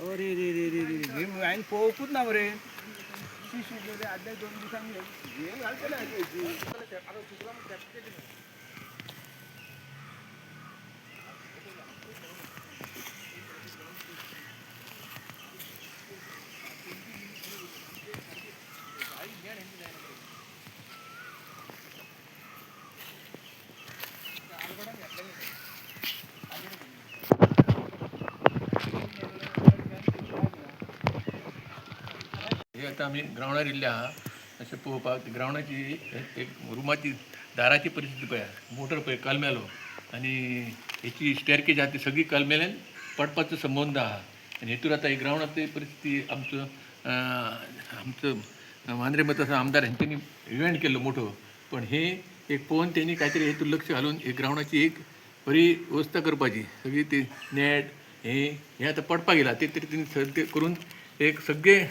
अरे रे रे रे रे रे मी आईन पोहकूच ना मरे शिशी गेले आदल्या 2 दिवसांनी हे घालतेला हे आता आम्ही ग्राउंडार येयल्ले आहा अशें पळोवपाक ग्राउंडाची एक रुमाची दाराची परिस्थिती पळया मोटर पळय कलमेलो आनी हेची स्टेरकेज आहा ती सगळी कलमेल्यान पडपाचो संबंद आहा आनी हेतून आतां ही ग्राउंडाची परिस्थिती आमचो मांद्रे मत आमदार हेंच्यांनी इव्हेंट केल्लो मोठो पण हे एक पळोवन तेणी कांय तरी हेतून लक्ष घालून एक ग्राउंडाची एक बरी वेवस्था करपाची सगळी ती नेट हे आतां पडपाक येयला ते तरी तेणी करून एक सगळे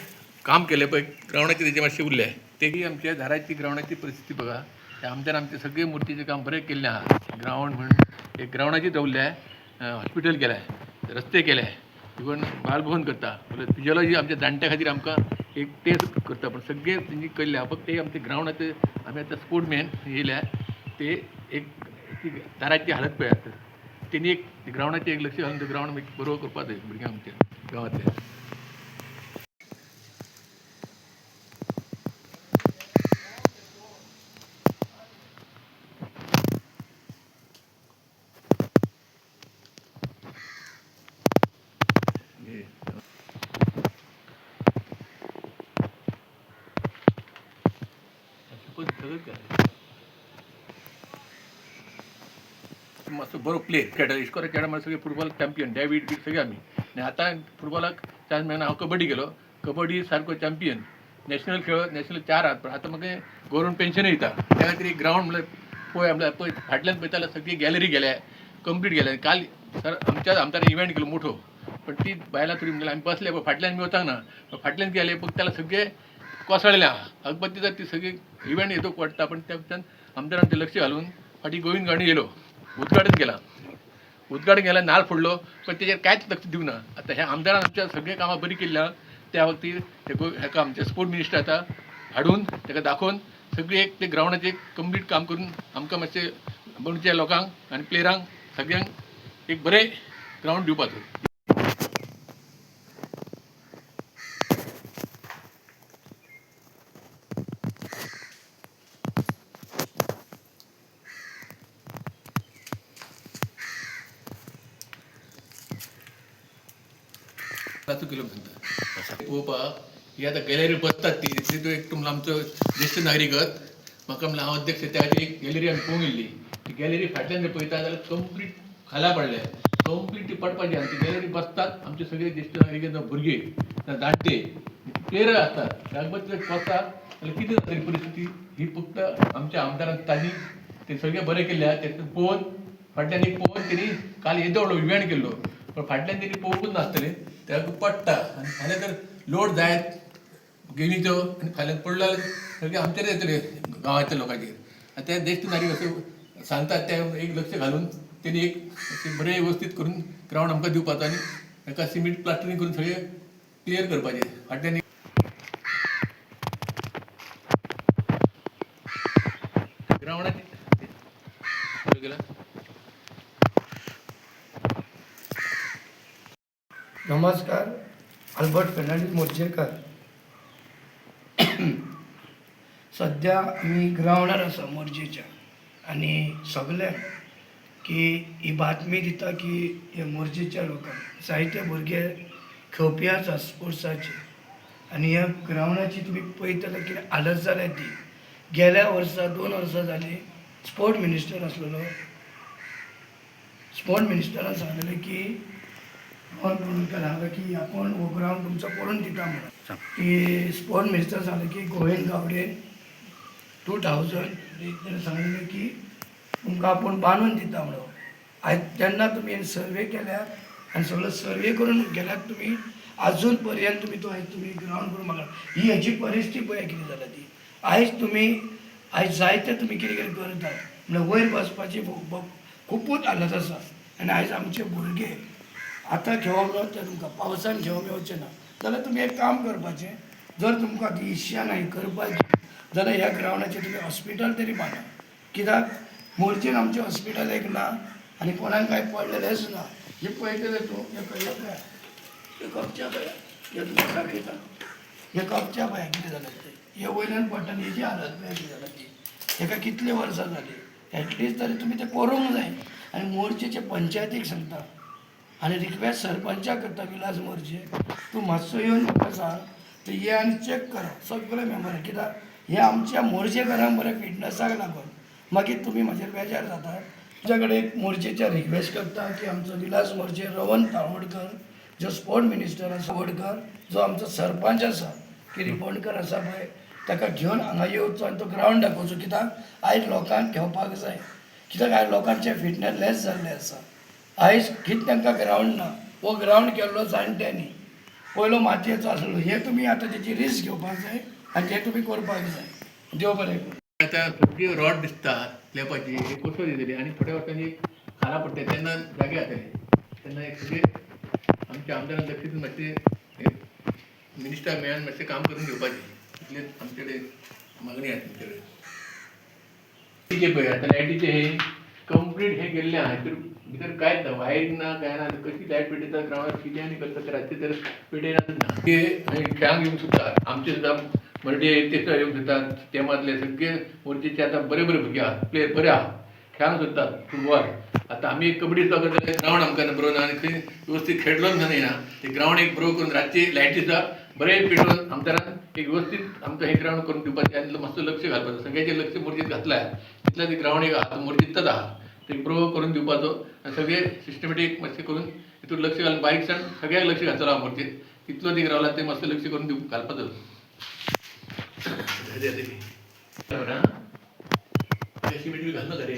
काम केले पळय ग्राउंडाचे तेजे मातशें उरले तेही आमच्या दाराची ग्राउंडाची परिस्थिती बघा त्या आमच्यान आमचे सगळे मुर्तीचें काम बरें केल्लें आहा ग्राउंड म्हण एक ग्राउंडाची दवरल्या हॉस्पिटल केल्या रस्ते केले इवन बालभवन करता फिजिओलॉजी आमच्या जाणट्या खातीर आमकां एक टेस्ट करता पण सगळे तेंची केल्ल्या फक्त ते आमचे ग्राउंडाचे आमी आतां स्पोर्ट्समॅन येयल्या ते एक दाराची हालत पळयात तेणी एक ग्राउंडाचेर एक लक्ष घालून तो ग्राउंड बरो करपा जाय भुरग्यांक आमच्या गांवांतल्या मातसो बरो प्लेयर खेळटा इश्कोरा खेळा मागीर सगळे फुटबॉल चॅम्पियन डेवीड बी सगळे आमी आनी आतां फुटबॉलाक चान्स मेळना हांव कबड्डी गेलो कबड्डी सारको चॅम्पियन नॅशनल खेळ नॅशनल 4 आहात पण आतां म्हाका गव्हर्मेंट पेन्शन येता त्या खातीर एक ग्राउंड म्हणल्यार पळय फाटल्यान पळयता जाल्यार सगळी गॅलरी गेल्या कंप्लीट गेल्या काल सर आमच्या आमदारान इव्हेंट केलो मोठो पण ती बायलां थोडी म्हणल्यार आमी बसले पळय फाटल्यान बी वताक ना फाटल्यान गेले पूण त्याला सगळे कोसळले आहा अगपत्ती तर ती सगळी इव्हेंट येतो पडटा पण त्या आमदारान ते लक्ष घालून फाटी गोविंद गावडे येयलो उदघाटन केला नाल फोडलो पण तेजेर कांयच लक्ष दिवना आतां ह्या आमदारान आमच्या सगळे कामां बरी केल्ली आहा त्या खातीर हेका आमचे स्पोर्ट मिनिस्टर आतां हाडून ताका दाखोवन सगळी एक ते ग्राउंडाचें कंप्लीट काम करून आमकां मातशें गोंयच्या लोकांक आनी प्लेयरांक सगळ्यांक एक बरें ग्राउंड दिवपाचो केलो पळोवपाक ही आतां गॅलरी बसतात ती तो एक तुमकां आमचो ज्येश्ठ नागरिकत म्हाका म्हणल्यार हांव अध्यक्ष त्या खातीर एक गॅलरी आमी पळोवंक येयल्ली ती गॅलरी फाटल्यान जर पळयता जाल्यार कंप्लीट खाला पडल्या कंप्लीट ती पडपाची आनी ती गॅलरी बसतात आमचे सगळे ज्येश्ठ नागरिक भुरगे जाणटे प्लेयर आसतात त्याबद्दल बसतात जाल्यार कितें जातली परिस्थिती ही फक्त आमच्या आमदारान तांणी ते सगळे बरें केल्ले आहा तें पळोवन फाटल्यान एक पळोवन तेणी काल येदो व्हडलो इव्हेंट केल्लो पण फाटल्यान तेणी पळोवंकूच नासतलें त्याक पडटा आनी फाल्यां तर लोड जायत गेमीचो आनी फाल्यां पडलो जाल्यार सगळें आमचेर येतले गांवांतल्या लोकांचेर आनी ते ज्येश्ठ नागरीक अशें सांगतात ते एक लक्ष घालून तेणी एक बरें वेवस्थीत करून ग्राउंड आमकां दिवपाचो आनी ताका सिमेंट प्लास्टरींग करून सगळें क्लियर करपाचें फाटल्यान ग्राउंडाचेर नमस्कार अल्बर्ट फर्नांडीस मोर्जेकर सध्या आमी ग्राउंडार आसा मोर्जेच्या आनी सगळ्यांक की ही बातमी दिता की हे मोर्जेच्या लोकांक जायते भुरगे खेळपी आसा स्पोर्ट्साचे आनी ह्या ग्राउंडाची तुमी पळयतले कितें हालत जाल्या ती गेल्या वर्सा 2 वर्सां जाली स्पोर्ट मिनिस्टर आसलेलो स्पोर्ट मिनिस्टरान सांगलेलें की हांवें की आपण हो ग्राउंड तुमचो पळोवन दिता म्हणून की स्पोर्ट मिनिस्टर सांगलें की गोविंद गावडे 2000 सांगलेलें की तुमकां आपूण बांदून दिता म्हणून आयज तेन्ना तुमी सर्वे केल्यार आनी सगळो सर्वे करून गेल्यार तुमी अजून पर्यंत तुमी तो आयज तुमी ग्राउंड करून म्हाका ही हेची परिस्थिती पळय कितें जाल्या ती आयज तुमी आयज जायते तुमी कितें कितें करतात म्हणल्यार वयर बसपाची खूबूच हालत आसा आनी आयज आमचे भुरगे आतां खेळोंक मेळचें तुमकां पावसान खेळोंक मेळचें ना जाल्यार तुमी एक काम करपाचें जर तुमकां ती इच्छा नाही करपाची जाल्यार ह्या ग्रावंडाचेर तुमी हॉस्पिटल तरी बांदा कित्याक मोर्चेन आमचें हॉस्पिटल एक ना आनी कोणाक काय पडलेलेंच ना हे पळयतले तूं हे कपच्या पळय हे तुमकां दाखयता हे कपच्या पळय कितें जालें तें हे वयल्यान पडटा आनी हेजी हालत पळय कितें जाल्या ती हेका कितलीं वर्सां जालीं एटलिस्ट तरी तुमी तें करूंक जाय आनी मोर्चेचे पंचायतीक सांगता आनी रिक्वेस्ट सरपंचाक करता विलास मोर्चे तूं मातसो येवन म्हाका सांग तर ये आनी चॅक करा सगळे मेंबर कित्याक हे आमच्या मोर्चेकारांक बरें फिटनसाक लागून मागीर तुमी म्हाजेर बेजार जातात तुज्या कडेन एक मोर्चेच्या रिक्वेस्ट करता की आमचो विलास मोर्चे रवन तावडकर जो स्पोर्ट मिनिस्टर आसा तावडकर जो आमचो सरपंच आसा की रिपोणकर आसा पळय ताका घेवन हांगा येवचो आनी तो ग्रावंड दाखोवचो कित्याक आयज लोकांक खेळपाक जाय कित्याक आयज लोकांचे फिटनस लेस जाल्ले आसा आयज कितें तांकां ग्रावंड ना हो ग्रावंड केल्लो जाणट्यांनी पयलो मातयेचो आसलो हे तुमी आतां तेची रिस्क घेवपाक जाय आनी ते तुमी करपाक जाय देव बरें करूं. आता सगळी रॉड दिसता लेपाची एक कसो दितली आणि थोड्या वर्सांनी खाला पडटा तेन्ना जागे जातले तेन्ना एक सगळे आमच्या आमदारान लक्ष दिवन मातशें मिनिस्टर मेळून मातशें काम करून घेवपाचें इतलेंच आमचे कडेन मागणी आसा तुमचे कडेन. लायटीचे पळय आतां लायटीचे हे कंप्लीट हे केल्लें आहा भितर कांयच ना वायर ना काय ना कशी लायट पेटयता ग्रावंडार कितें आनी करता ते रातचे तर पेटयनाच ना ते खेळांक येवंक सुद्दां आमचे सुद्दां मर्डे ते सुद्दां येवंक सोदतात ते मदले सगळे मोर्चेचे आतां बरे बरे भुरगे आहा प्लेयर बरे आहा खेळांक सोदतात फुटबॉल आतां आमी एक कबड्डी सुद्दां करता ग्रावंड आमकां बरो ना आनी थंय वेवस्थीत खेळलोच जायना ते ग्रावंड एक बरो करून रातची लायटी सुद्दां बरे पेटोवन आमदारान एक वेवस्थीत आमकां हे ग्रावंड करून दिवपाचें आनी मातसो लक्ष घालपाचो सगळ्याचेर लक्ष मोर्चेत घातला तितल्या ती ग्रावंड एक आहा मोर्चेतच आहा ते बरो करून दिवपाचो आनी सगळे सिस्टमॅटीक मातशें करून तितून लक्ष घालून बारीकसाण सगळ्याक लक्ष घालतलो हांव मोर्चेत तितलो ती ग्रावला ते मातसो लक्ष करून घालपाचो. अशी मिठी घालना रे